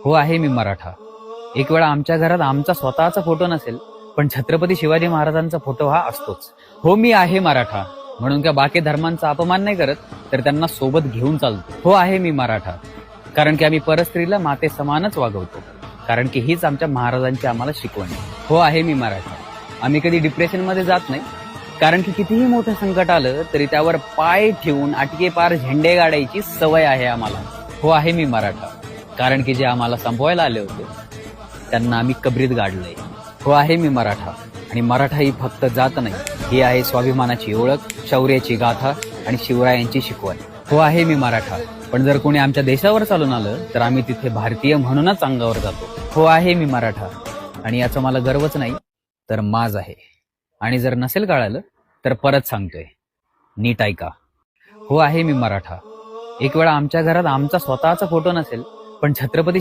हो, आहे मी मराठा. एक वेळा आमच्या घरात आमचा स्वतःचा फोटो नसेल, पण छत्रपती शिवाजी महाराजांचा फोटो हा असतोच. हो, मी आहे मराठा. म्हणून का बाकी धर्मांचा अपमान नाही करत, तर त्यांना सोबत घेऊन चालतो. हो, आहे मी मराठा. कारण की आम्ही परस्त्रीला माते समानच वागवतो. कारण की हीच आमच्या महाराजांची आम्हाला शिकवण आहे. हो, आहे मी मराठा. आम्ही कधी डिप्रेशनमध्ये जात नाही. कारण की कितीही मोठं संकट आलं तरी त्यावर पाय ठेवून आटके पार झेंडे गाडायची सवय आहे आम्हाला. हो, आहे मी मराठा. कारण की जे आम्हाला संपवायला आले होते त्यांना आम्ही कबरीत गाडलंय. हो, आहे मी मराठा. आणि मराठा ही फक्त जात नाही, ही आहे स्वाभिमानाची ओळख, शौर्याची गाथा आणि शिवरायांची शिकवण. हो, आहे मी मराठा. पण जर कोणी आमच्या देशावर चालून आलं तर आम्ही तिथे भारतीय म्हणूनच अंगावर जातो. हो, आहे मी मराठा. आणि याचा मला गर्वच नाही तर माज आहे. आणि जर नसेल कळालं तर परत सांगतोय, नीट ऐका. हो, आहे मी मराठा. एक वेळा आमच्या घरात आमचा स्वतःचा फोटो नसेल, पण छत्रपती